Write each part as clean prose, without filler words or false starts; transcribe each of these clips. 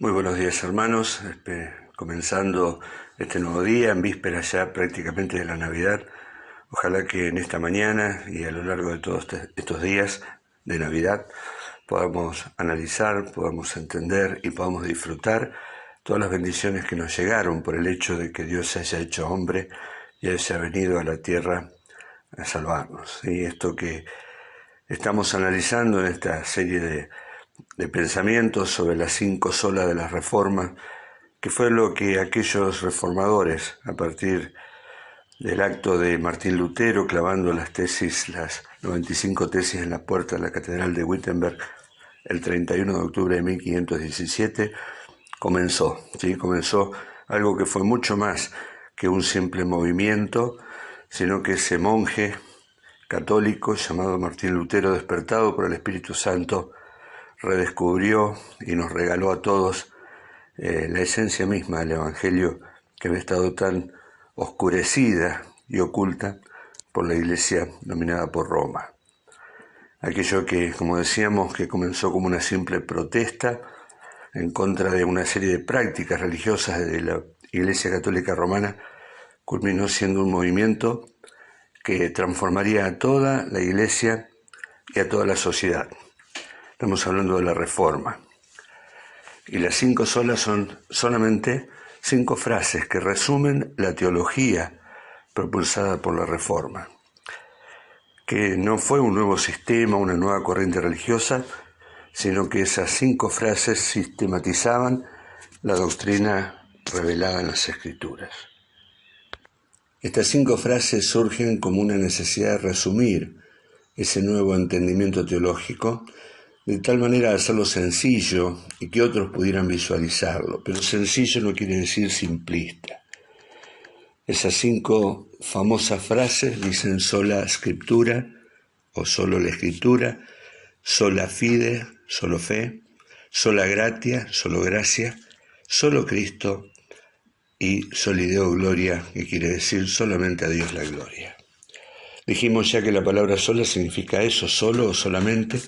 Muy buenos días, hermanos. Comenzando este nuevo día, en víspera ya prácticamente de la Navidad. Ojalá que en esta mañana y a lo largo de todos estos días de Navidad podamos analizar, podamos entender y podamos disfrutar todas las bendiciones que nos llegaron por el hecho de que Dios se haya hecho hombre y haya venido a la tierra a salvarnos. Y esto que estamos analizando en esta serie de pensamientos sobre las 5 solas de la Reforma, que fue lo que aquellos reformadores, a partir del acto de Martín Lutero clavando las 95 tesis en la puerta de la Catedral de Wittenberg el 31 de octubre de 1517, comenzó algo que fue mucho más que un simple movimiento, sino que ese monje católico llamado Martín Lutero, despertado por el Espíritu Santo, redescubrió y nos regaló a todos la esencia misma del Evangelio, que había estado tan oscurecida y oculta por la Iglesia dominada por Roma. Aquello que, como decíamos, que comenzó como una simple protesta en contra de una serie de prácticas religiosas de la Iglesia Católica Romana, culminó siendo un movimiento que transformaría a toda la Iglesia y a toda la sociedad. Estamos hablando de la Reforma. Y las 5 solas son solamente 5 frases que resumen la teología propulsada por la Reforma, que no fue un nuevo sistema, una nueva corriente religiosa, sino que esas 5 frases sistematizaban la doctrina revelada en las Escrituras. Estas 5 frases surgen como una necesidad de resumir ese nuevo entendimiento teológico, de tal manera de hacerlo sencillo y que otros pudieran visualizarlo. Pero sencillo no quiere decir simplista. Esas 5 famosas frases dicen sola scriptura o solo la escritura, sola fide, solo fe, sola gratia, solo gracia, solo Cristo y soli Deo gloria, que quiere decir solamente a Dios la gloria. Dijimos ya que la palabra sola significa eso, solo o solamente,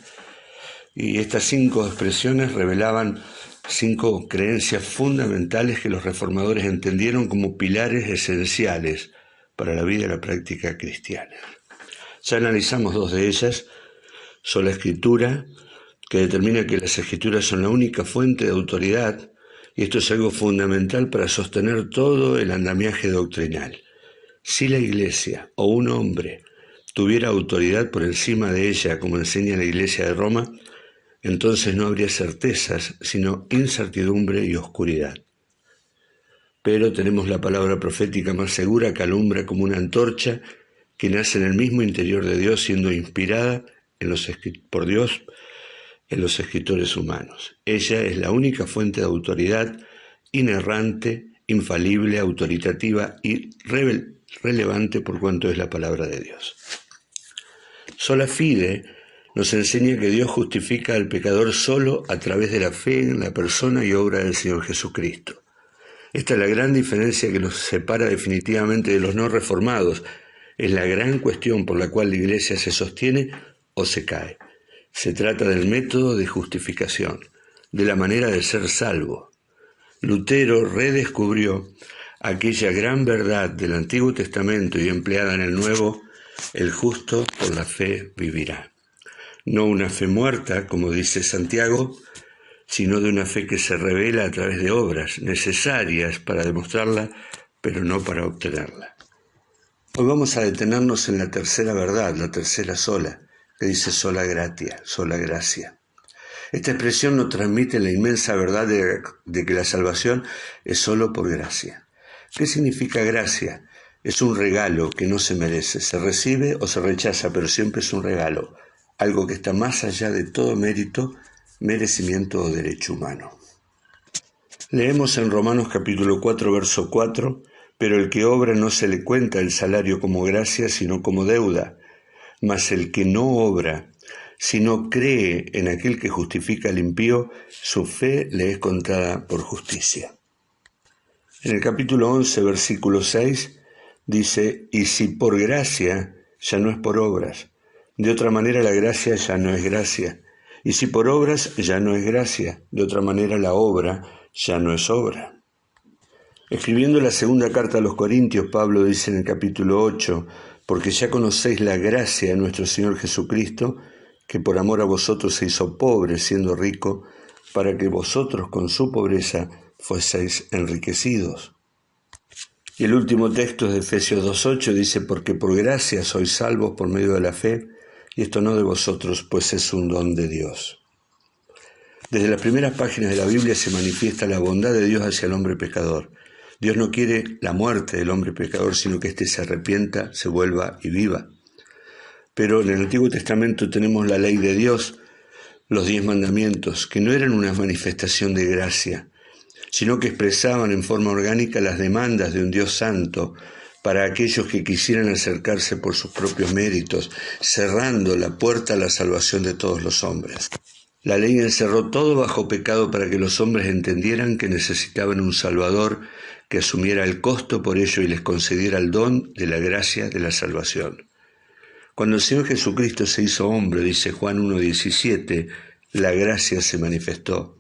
y estas 5 expresiones revelaban 5 creencias fundamentales que los reformadores entendieron como pilares esenciales para la vida y la práctica cristiana. Ya analizamos 2 de ellas: sola escritura, que determina que las escrituras son la única fuente de autoridad, y esto es algo fundamental para sostener todo el andamiaje doctrinal. Si la Iglesia o un hombre tuviera autoridad por encima de ella, como enseña la Iglesia de Roma, entonces no habría certezas, sino incertidumbre y oscuridad. Pero tenemos la palabra profética más segura, que alumbra como una antorcha, que nace en el mismo interior de Dios, siendo inspirada por Dios en los escritores humanos. Ella es la única fuente de autoridad, inerrante, infalible, autoritativa y relevante por cuanto es la palabra de Dios. Sola fide nos enseña que Dios justifica al pecador solo a través de la fe en la persona y obra del Señor Jesucristo. Esta es la gran diferencia que nos separa definitivamente de los no reformados. Es la gran cuestión por la cual la Iglesia se sostiene o se cae. Se trata del método de justificación, de la manera de ser salvo. Lutero redescubrió aquella gran verdad del Antiguo Testamento y empleada en el Nuevo: el justo por la fe vivirá. No una fe muerta, como dice Santiago, sino de una fe que se revela a través de obras necesarias para demostrarla, pero no para obtenerla. Hoy vamos a detenernos en la tercera verdad, la tercera sola, que dice sola gratia, sola gracia. Esta expresión nos transmite la inmensa verdad de que la salvación es solo por gracia. ¿Qué significa gracia? Es un regalo que no se merece, se recibe o se rechaza, pero siempre es un regalo, algo que está más allá de todo mérito, merecimiento o derecho humano. Leemos en Romanos capítulo 4, verso 4, pero el que obra no se le cuenta el salario como gracia, sino como deuda. Mas el que no obra, sino cree en aquel que justifica al impío, su fe le es contada por justicia. En el capítulo 11, versículo 6, dice: y si por gracia, ya no es por obras. De otra manera la gracia ya no es gracia. Y si por obras, ya no es gracia. De otra manera, la obra ya no es obra. Escribiendo la segunda carta a los Corintios, Pablo dice en el capítulo 8, porque ya conocéis la gracia de nuestro Señor Jesucristo, que por amor a vosotros se hizo pobre siendo rico, para que vosotros con su pobreza fueseis enriquecidos. Y el último texto es de Efesios 2:8, dice, porque por gracia sois salvos por medio de la fe, y esto no de vosotros, pues es un don de Dios. Desde las primeras páginas de la Biblia se manifiesta la bondad de Dios hacia el hombre pecador. Dios no quiere la muerte del hombre pecador, sino que éste se arrepienta, se vuelva y viva. Pero en el Antiguo Testamento tenemos la ley de Dios, los 10 mandamientos, que no eran una manifestación de gracia, sino que expresaban en forma orgánica las demandas de un Dios santo para aquellos que quisieran acercarse por sus propios méritos, cerrando la puerta a la salvación de todos los hombres. La ley encerró todo bajo pecado para que los hombres entendieran que necesitaban un Salvador que asumiera el costo por ello y les concediera el don de la gracia de la salvación. Cuando el Señor Jesucristo se hizo hombre, dice Juan 1:17, la gracia se manifestó.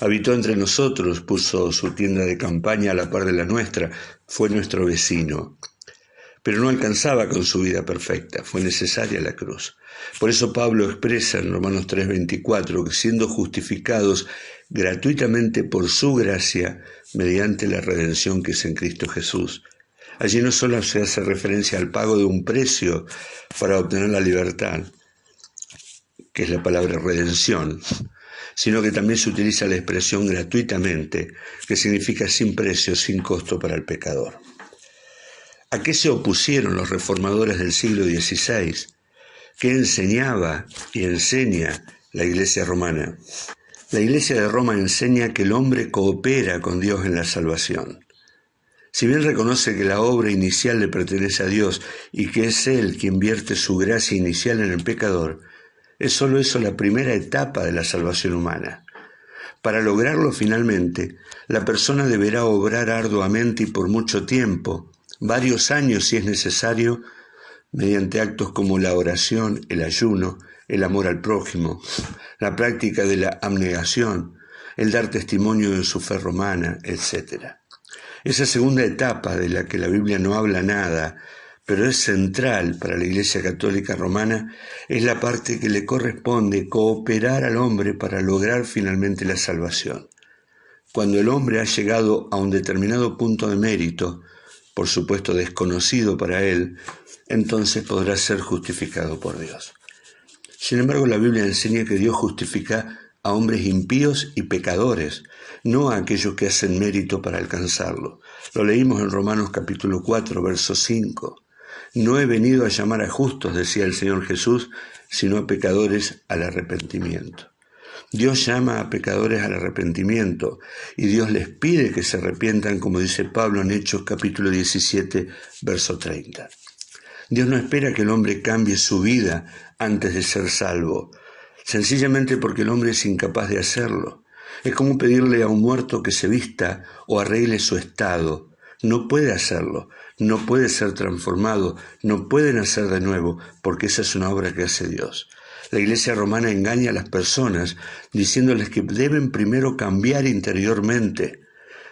Habitó entre nosotros, puso su tienda de campaña a la par de la nuestra, fue nuestro vecino. Pero no alcanzaba con su vida perfecta, fue necesaria la cruz. Por eso Pablo expresa en Romanos 3:24 que siendo justificados gratuitamente por su gracia, mediante la redención que es en Cristo Jesús. Allí no solo se hace referencia al pago de un precio para obtener la libertad, que es la palabra redención, sino que también se utiliza la expresión gratuitamente, que significa sin precio, sin costo para el pecador. ¿A qué se opusieron los reformadores del siglo XVI? ¿Qué enseñaba y enseña la Iglesia romana? La Iglesia de Roma enseña que el hombre coopera con Dios en la salvación. Si bien reconoce que la obra inicial le pertenece a Dios y que es Él quien vierte su gracia inicial en el pecador, es solo eso la primera etapa de la salvación humana. Para lograrlo finalmente, la persona deberá obrar arduamente y por mucho tiempo, varios años si es necesario, mediante actos como la oración, el ayuno, el amor al prójimo, la práctica de la abnegación, el dar testimonio de su fe romana, etc. Esa segunda etapa de la que la Biblia no habla nada, pero es central para la Iglesia Católica Romana, es la parte que le corresponde cooperar al hombre para lograr finalmente la salvación. Cuando el hombre ha llegado a un determinado punto de mérito, por supuesto desconocido para él, entonces podrá ser justificado por Dios. Sin embargo, la Biblia enseña que Dios justifica a hombres impíos y pecadores, no a aquellos que hacen mérito para alcanzarlo. Lo leímos en Romanos capítulo 4, verso 5. No he venido a llamar a justos, decía el Señor Jesús, sino a pecadores al arrepentimiento. Dios llama a pecadores al arrepentimiento y Dios les pide que se arrepientan, como dice Pablo en Hechos capítulo 17, verso 30. Dios no espera que el hombre cambie su vida antes de ser salvo, sencillamente porque el hombre es incapaz de hacerlo. Es como pedirle a un muerto que se vista o arregle su estado. No puede hacerlo, no puede ser transformado, no puede nacer de nuevo, porque esa es una obra que hace Dios. La Iglesia romana engaña a las personas diciéndoles que deben primero cambiar interiormente,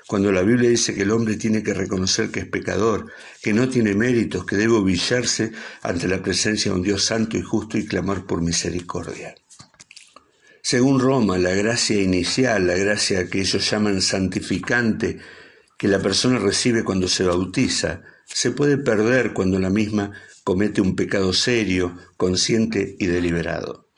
cuando la Biblia dice que el hombre tiene que reconocer que es pecador, que no tiene méritos, que debe humillarse ante la presencia de un Dios santo y justo y clamar por misericordia. Según Roma, la gracia inicial, la gracia que ellos llaman santificante, que la persona recibe cuando se bautiza, se puede perder cuando la misma comete un pecado serio, consciente y deliberado.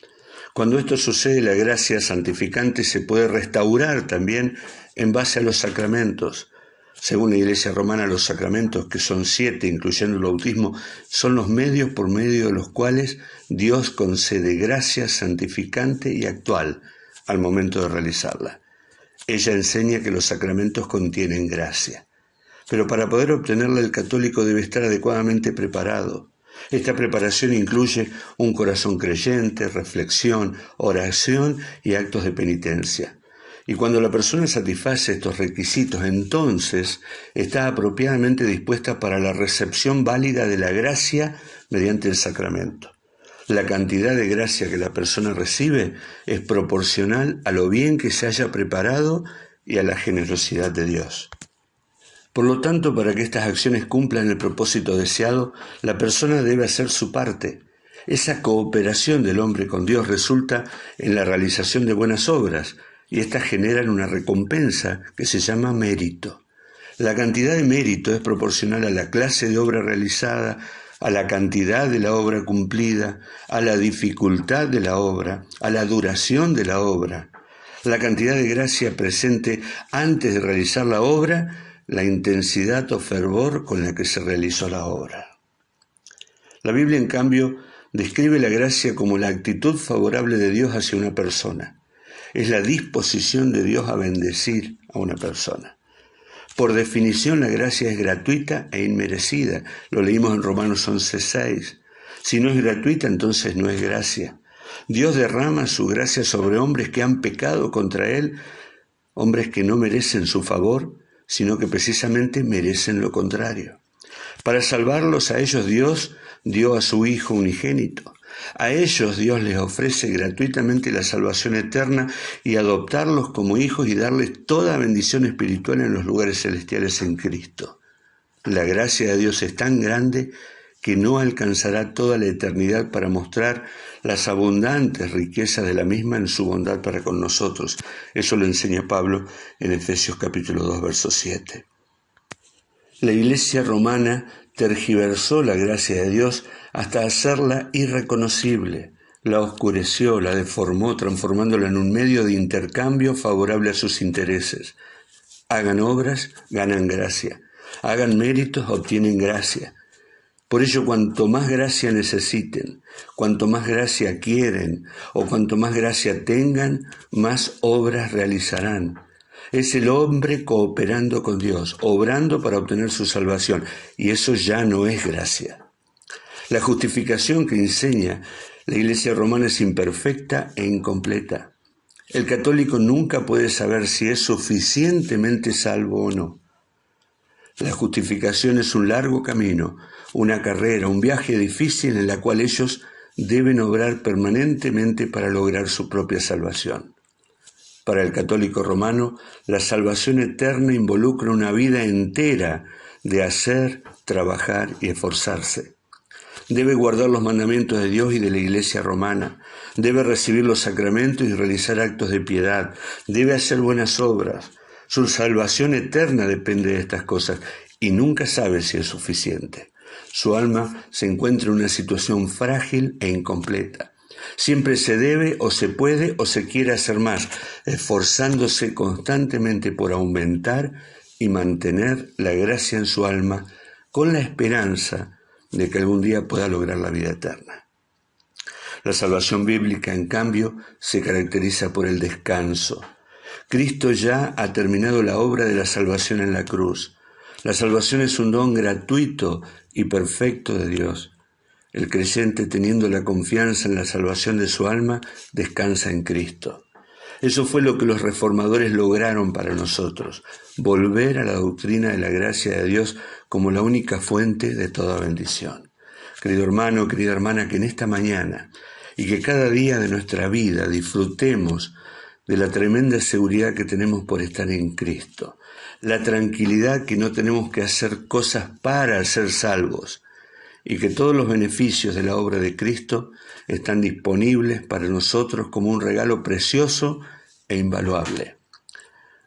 Cuando esto sucede, la gracia santificante se puede restaurar también en base a los sacramentos. Según la Iglesia romana, los sacramentos, que son 7, incluyendo el bautismo, son los medios por medio de los cuales Dios concede gracia santificante y actual al momento de realizarla. Ella enseña que los sacramentos contienen gracia. Pero para poder obtenerla, el católico debe estar adecuadamente preparado. Esta preparación incluye un corazón creyente, reflexión, oración y actos de penitencia. Y cuando la persona satisface estos requisitos, entonces está apropiadamente dispuesta para la recepción válida de la gracia mediante el sacramento. La cantidad de gracia que la persona recibe es proporcional a lo bien que se haya preparado y a la generosidad de Dios. Por lo tanto, para que estas acciones cumplan el propósito deseado, la persona debe hacer su parte. Esa cooperación del hombre con Dios resulta en la realización de buenas obras, y éstas generan una recompensa que se llama mérito. La cantidad de mérito es proporcional a la clase de obra realizada, a la cantidad de la obra cumplida, a la dificultad de la obra, a la duración de la obra. La cantidad de gracia presente antes de realizar la obra, la intensidad o fervor con la que se realizó la obra. La Biblia, en cambio, describe la gracia como la actitud favorable de Dios hacia una persona. Es la disposición de Dios a bendecir a una persona. Por definición, la gracia es gratuita e inmerecida. Lo leímos en Romanos 11:6. Si no es gratuita, entonces no es gracia. Dios derrama su gracia sobre hombres que han pecado contra Él, hombres que no merecen su favor, sino que precisamente merecen lo contrario. Para salvarlos a ellos, Dios dio a su Hijo unigénito. A ellos Dios les ofrece gratuitamente la salvación eterna y adoptarlos como hijos y darles toda bendición espiritual en los lugares celestiales en Cristo. La gracia de Dios es tan grande que no alcanzará toda la eternidad para mostrar las abundantes riquezas de la misma en su bondad para con nosotros. Eso lo enseña Pablo en Efesios capítulo 2, verso 7. La Iglesia romana tergiversó la gracia de Dios hasta hacerla irreconocible. La oscureció, la deformó, transformándola en un medio de intercambio favorable a sus intereses. Hagan obras, ganan gracia. Hagan méritos, obtienen gracia. Por ello, cuanto más gracia necesiten, cuanto más gracia quieren o cuanto más gracia tengan, más obras realizarán. Es el hombre cooperando con Dios, obrando para obtener su salvación, y eso ya no es gracia. La justificación que enseña la Iglesia romana es imperfecta e incompleta. El católico nunca puede saber si es suficientemente salvo o no. La justificación es un largo camino, una carrera, un viaje difícil en la cual ellos deben obrar permanentemente para lograr su propia salvación. Para el católico romano, la salvación eterna involucra una vida entera de hacer, trabajar y esforzarse. Debe guardar los mandamientos de Dios y de la Iglesia romana. Debe recibir los sacramentos y realizar actos de piedad. Debe hacer buenas obras. Su salvación eterna depende de estas cosas y nunca sabe si es suficiente. Su alma se encuentra en una situación frágil e incompleta. Siempre se debe o se puede o se quiere hacer más, esforzándose constantemente por aumentar y mantener la gracia en su alma con la esperanza de que algún día pueda lograr la vida eterna. La salvación bíblica, en cambio, se caracteriza por el descanso. Cristo ya ha terminado la obra de la salvación en la cruz. La salvación es un don gratuito y perfecto de Dios. El creyente, teniendo la confianza en la salvación de su alma, descansa en Cristo. Eso fue lo que los reformadores lograron para nosotros, volver a la doctrina de la gracia de Dios como la única fuente de toda bendición. Querido hermano, querida hermana, que en esta mañana y que cada día de nuestra vida disfrutemos de la tremenda seguridad que tenemos por estar en Cristo, la tranquilidad que no tenemos que hacer cosas para ser salvos, y que todos los beneficios de la obra de Cristo están disponibles para nosotros como un regalo precioso e invaluable,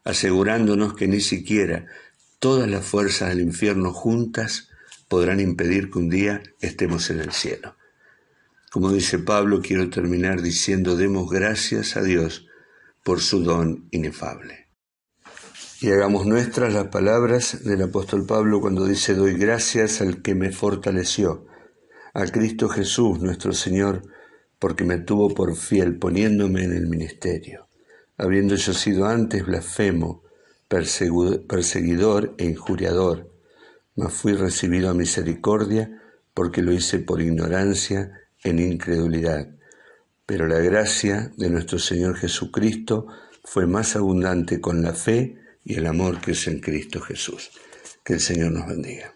asegurándonos que ni siquiera todas las fuerzas del infierno juntas podrán impedir que un día estemos en el cielo. Como dice Pablo, quiero terminar diciendo: demos gracias a Dios por su don inefable. Y hagamos nuestras las palabras del apóstol Pablo cuando dice: doy gracias al que me fortaleció, a Cristo Jesús nuestro Señor, porque me tuvo por fiel poniéndome en el ministerio, habiendo yo sido antes blasfemo, perseguidor e injuriador, mas fui recibido a misericordia porque lo hice por ignorancia en incredulidad. Pero la gracia de nuestro Señor Jesucristo fue más abundante con la fe y el amor que es en Cristo Jesús. Que el Señor nos bendiga.